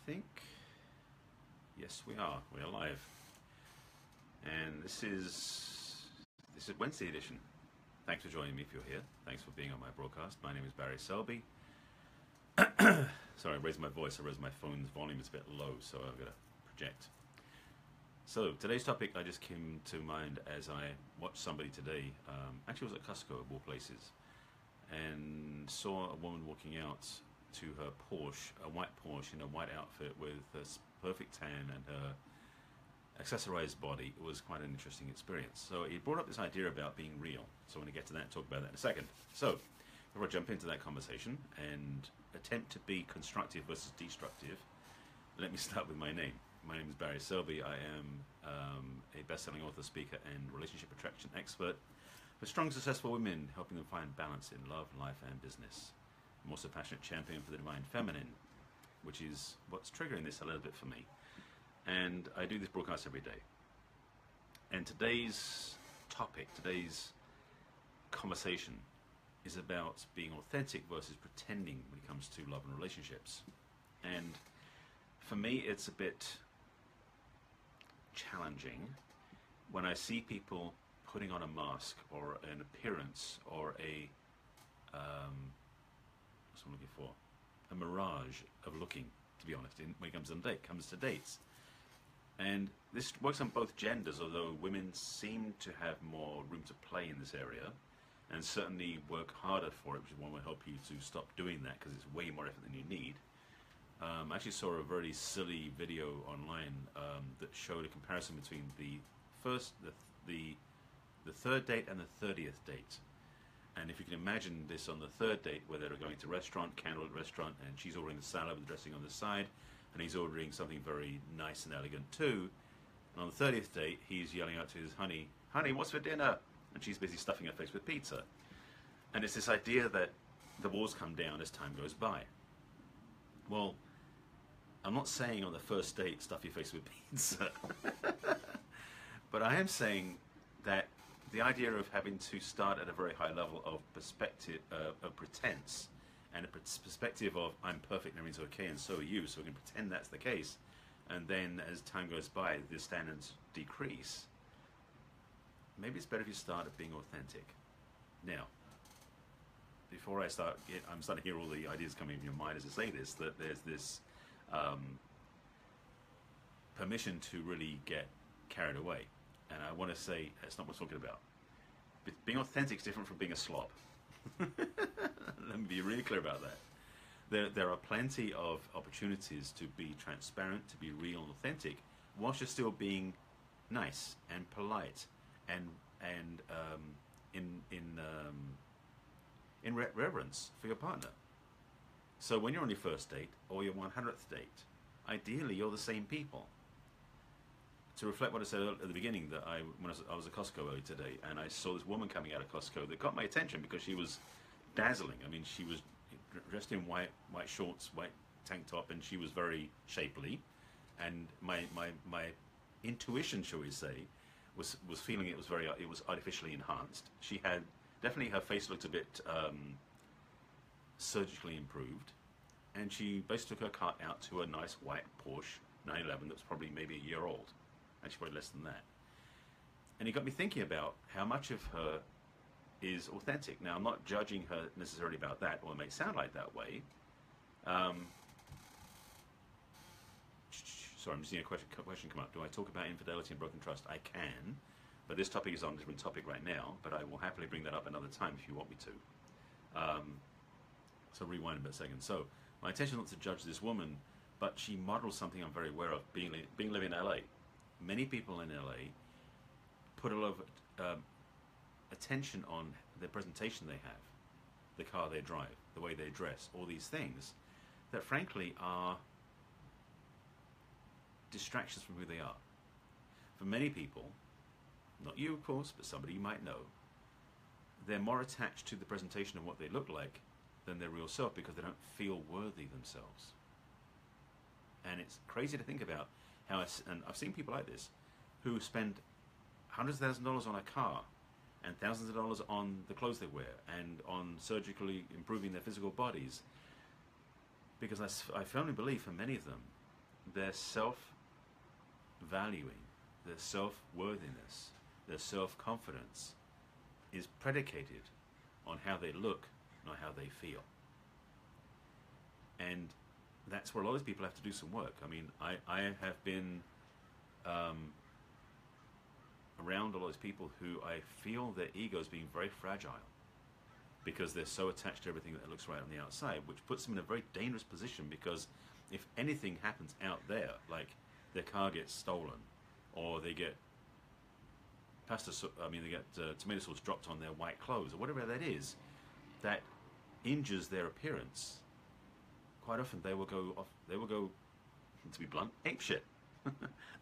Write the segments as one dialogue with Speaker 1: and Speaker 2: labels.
Speaker 1: think. Yes, we are. We're live. And this is Wednesday edition. Thanks for joining me if you're here. Thanks for being on my broadcast. My name is Barry Selby. Sorry, I raised my voice. I raised my phone's volume. It's a bit low, so I've got to project. So today's topic I just came to mind as I watched somebody today. Actually, it was at Costco, of all places, and saw a woman walking out to her Porsche, a white Porsche in a white outfit with a perfect tan and her accessorized body. It was quite an interesting experience. So it brought up this idea about being real. So I want to get to that and talk about that in a second. So before I jump into that conversation and attempt to be constructive versus destructive, let me start with my name. My name is Barry Selby. I am a best-selling author, speaker, and relationship attraction expert for strong, successful women, helping them find balance in love, life, and business. I'm also a passionate champion for the divine feminine, which is what's triggering this a little bit for me. And I do this broadcast every day. And today's topic, today's conversation is about being authentic versus pretending when it comes to love and relationships. And for me, it's a bit challenging when I see people putting on a mask or an appearance or what's I'm looking for? A mirage of looking, to be honest, when it comes to dates. And this works on both genders, although women seem to have more room to play in this area and certainly work harder for it, which is one will help you to stop doing that because it's way more effort than you need. I actually saw a very silly video online that showed a comparison between the third date and the 30th date. And if you can imagine this on the third date, where they're going to a restaurant, candlelit restaurant, and she's ordering the salad with the dressing on the side, and he's ordering something very nice and elegant too. And on the 30th date, he's yelling out to his honey, what's for dinner? And she's busy stuffing her face with pizza. And it's this idea that the walls come down as time goes by. Well, I'm not saying on the first date stuff your face with pizza, but I am saying that the idea of having to start at a very high level of perspective, of pretense, and a perspective of I'm perfect and everything's okay and so are you, so we can pretend that's the case, and then as time goes by the standards decrease. Maybe it's better if you start at being authentic. Now, before I start, I'm starting to hear all the ideas coming in your mind as I say this, that there's this permission to really get carried away. And I want to say, that's not what I'm talking about. But being authentic is different from being a slob. Let me be really clear about that. There are plenty of opportunities to be transparent, to be real and authentic, whilst you're still being nice and polite and in reverence for your partner. So when you're on your first date or your 100th date, ideally you're the same people. To reflect what I said at the beginning, that I was at Costco earlier today, and I saw this woman coming out of Costco that got my attention because she was dazzling. I mean, she was dressed in white shorts, white tank top, and she was very shapely. And my intuition, shall we say, was feeling it was artificially enhanced. She had definitely, her face looked a bit surgically improved, and she basically took her cart out to a nice white Porsche 911 that was probably maybe a year old. Actually, probably less than that. And it got me thinking about how much of her is authentic. Now, I'm not judging her necessarily about that, or it may sound like that way. Sorry, I'm just seeing a question come up. Do I talk about infidelity and broken trust? I can, but this topic is on a different topic right now, but I will happily bring that up another time if you want me to. So rewind a second. So my intention is not to judge this woman, but she models something I'm very aware of, being living in LA. Many people in LA put a lot of attention on the presentation they have, the car they drive, the way they dress, all these things that frankly are distractions from who they are. For many people, not you of course, but somebody you might know, they're more attached to the presentation of what they look like than their real self because they don't feel worthy themselves. And it's crazy to think about how, and I've seen people like this, who spend hundreds of thousands of dollars on a car and thousands of dollars on the clothes they wear and on surgically improving their physical bodies. Because I firmly believe for many of them, their self-valuing, their self-worthiness, their self-confidence is predicated on how they look, not how they feel. And that's where a lot of people have to do some work. I mean, I have been around a lot of people who I feel their egos being very fragile because they're so attached to everything that looks right on the outside, which puts them in a very dangerous position, because if anything happens out there, like their car gets stolen, or they get tomato sauce dropped on their white clothes, or whatever that is, that injures their appearance, quite often they will go, to be blunt, apeshit.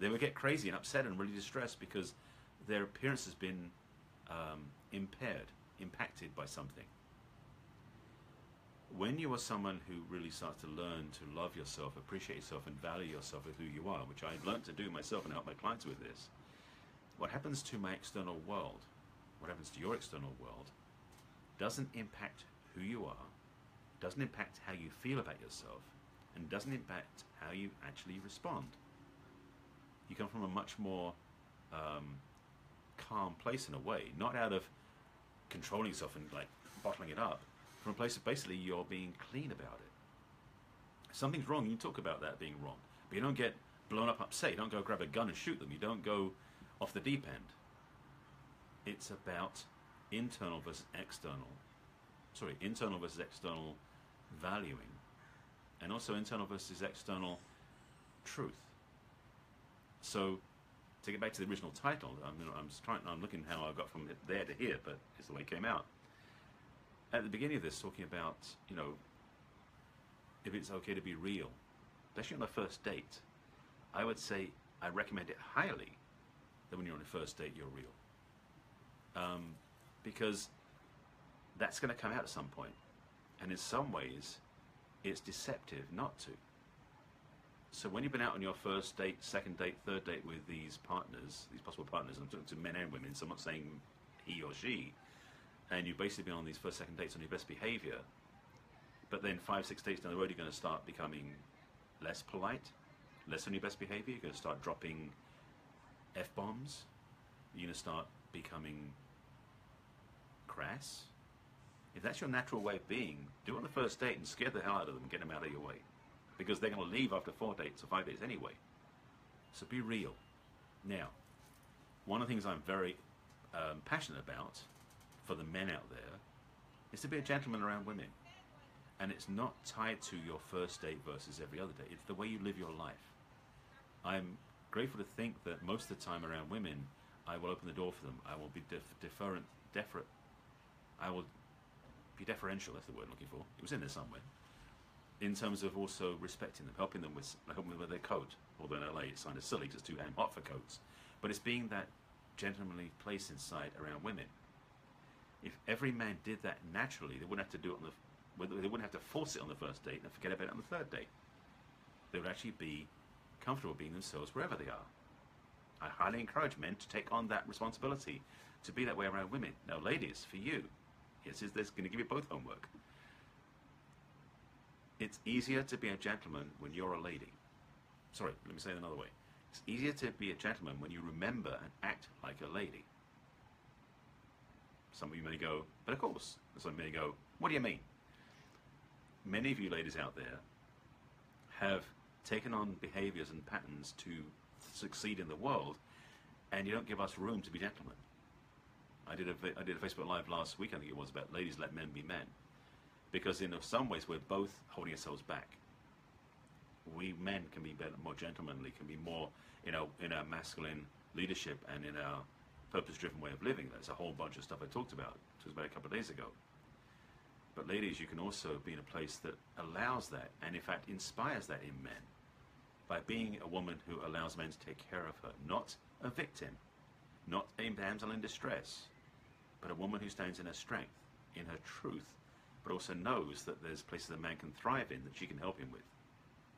Speaker 1: They will get crazy and upset and really distressed because their appearance has been impacted by something. When you are someone who really starts to learn to love yourself, appreciate yourself, and value yourself for who you are, which I've learned to do myself and help my clients with this, what happens to my external world, what happens to your external world, doesn't impact who you are, doesn't impact how you feel about yourself, and doesn't impact how you actually respond. You come from a much more calm place in a way, not out of controlling yourself and like bottling it up, from a place of basically you're being clean about it. If something's wrong, you talk about that being wrong, but you don't get blown up upset. You don't go grab a gun and shoot them. You don't go off the deep end. It's about internal versus external valuing, and also internal versus external truth. So, to get back to the original title, I'm looking how I got from there to here, but it's the way it came out. At the beginning of this, talking about, if it's okay to be real, especially on the first date, I would say I recommend it highly that when you're on the first date, you're real. Because that's going to come out at some point. And in some ways, it's deceptive not to. So when you've been out on your first date, second date, third date with these partners, these possible partners, I'm talking to men and women, so I'm not saying he or she, and you've basically been on these first, second dates on your best behavior, but then 5, 6 dates down the road, you're going to start becoming less polite, less on your best behavior, you're going to start dropping F-bombs, you're going to start becoming crass. If that's your natural way of being, do it on the first date and scare the hell out of them and get them out of your way. Because they're going to leave after 4 dates or 5 dates anyway. So be real. Now, one of the things I'm very passionate about for the men out there is to be a gentleman around women. And it's not tied to your first date versus every other date. It's the way you live your life. I'm grateful to think that most of the time around women, I will open the door for them. I will be I will be deferential, that's the word I'm looking for. It was in there somewhere. In terms of also respecting them, helping them with their coat. Although in LA it's kind of silly because it's too damn hot for coats. But it's being that gentlemanly place inside around women. If every man did that naturally, they wouldn't have to do it they wouldn't have to force it on the first date and forget about it on the third date. They would actually be comfortable being themselves wherever they are. I highly encourage men to take on that responsibility, to be that way around women. Now, ladies, for you, this is going to give you both homework. It's easier to be a gentleman when you're a lady. Sorry, let me say it another way. It's easier to be a gentleman when you remember and act like a lady. Some of you may go, but of course. Some may go, what do you mean? Many of you ladies out there have taken on behaviors and patterns to succeed in the world, and you don't give us room to be gentlemen. I did a Facebook Live last week, I think it was, about ladies let men be men. Because in some ways we're both holding ourselves back. We men can be better, more gentlemanly, can be more in our masculine leadership and in our purpose-driven way of living. That's a whole bunch of stuff I talked about a couple of days ago. But ladies, you can also be in a place that allows that, and in fact inspires that in men, by being a woman who allows men to take care of her. Not a victim, not a damsel in distress, but a woman who stands in her strength, in her truth, but also knows that there's places a man can thrive in that she can help him with,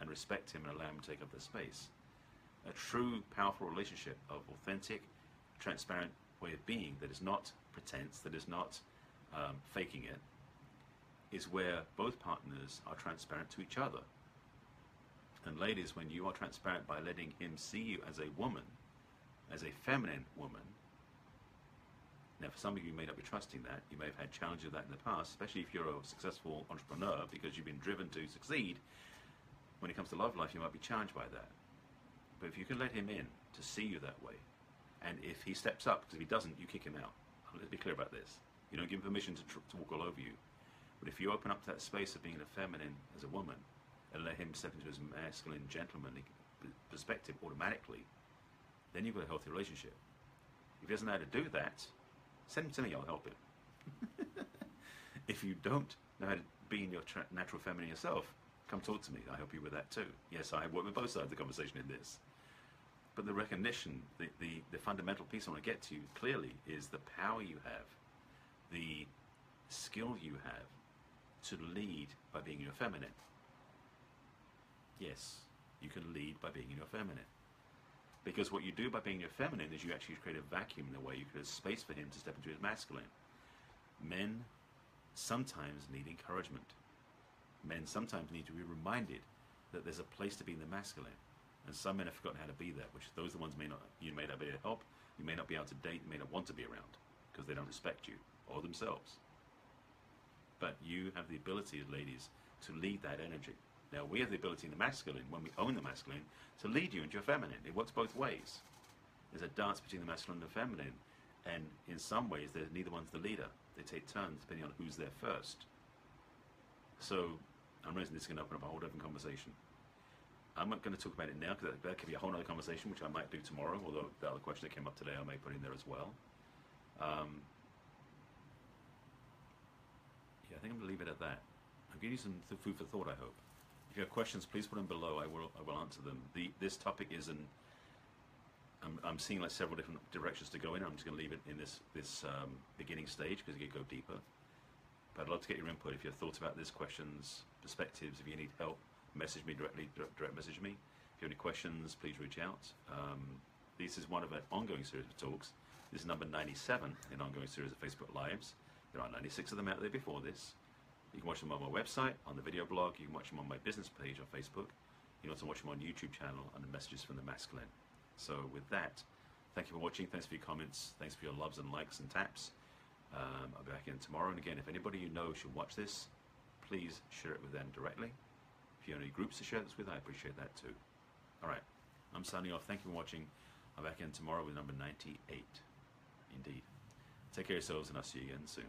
Speaker 1: and respect him and allow him to take up the space. A true, powerful relationship of authentic, transparent way of being that is not pretense, that is not faking it, is where both partners are transparent to each other. And ladies, when you are transparent by letting him see you as a woman, as a feminine woman, now for some of you may not be trusting that, you may have had challenges of that in the past, especially if you're a successful entrepreneur because you've been driven to succeed. When it comes to love life, you might be challenged by that. But if you can let him in to see you that way, and if he steps up, because if he doesn't, you kick him out. Let's be clear about this. You don't give him permission to walk all over you. But if you open up to that space of being a feminine as a woman, and let him step into his masculine, gentlemanly perspective automatically, then you've got a healthy relationship. If he doesn't know how to do that, send him to me, I'll help him. If you don't know how to be in your natural feminine yourself, come talk to me. I'll help you with that too. Yes, I work with both sides of the conversation in this. But the recognition, the fundamental piece I want to get to clearly is the power you have, the skill you have to lead by being your feminine. Yes, you can lead by being your feminine. Because what you do by being your feminine is you actually create a vacuum in a way. You create a space for him to step into his masculine. Men sometimes need encouragement. Men sometimes need to be reminded that there's a place to be in the masculine. And some men have forgotten how to be that, which those are the ones you may not be able to help, you may not be able to date, you may not want to be around, because they don't respect you or themselves. But you have the ability, ladies, to lead that energy. Now, we have the ability in the masculine, when we own the masculine, to lead you into your feminine. It works both ways. There's a dance between the masculine and the feminine, and in some ways, neither one's the leader. They take turns depending on who's there first. So, I'm realizing this is going to open up a whole different conversation. I'm not going to talk about it now, because that could be a whole other conversation, which I might do tomorrow, although the other question that came up today I may put in there as well. Yeah, I think I'm going to leave it at that. I'll give you some food for thought, I hope. If you have questions, please put them below. I will answer them. This topic is I'm seeing like several different directions to go in. I'm just going to leave it in this beginning stage because you can go deeper. But I'd love to get your input. If you have thoughts about this, questions, perspectives, if you need help, message me directly. Direct message me. If you have any questions, please reach out. This is one of an ongoing series of talks. This is number 97 in an ongoing series of Facebook Lives. There are 96 of them out there before this. You can watch them on my website, on the video blog. You can watch them on my business page on Facebook. You can also watch them on YouTube channel under Messages from the Masculine. So with that, thank you for watching. Thanks for your comments. Thanks for your loves and likes and taps. I'll be back in tomorrow. And again, if anybody you know should watch this, please share it with them directly. If you have any groups to share this with, I appreciate that too. All right, I'm signing off. Thank you for watching. I'm back in tomorrow with number 98. Indeed. Take care of yourselves, and I'll see you again soon.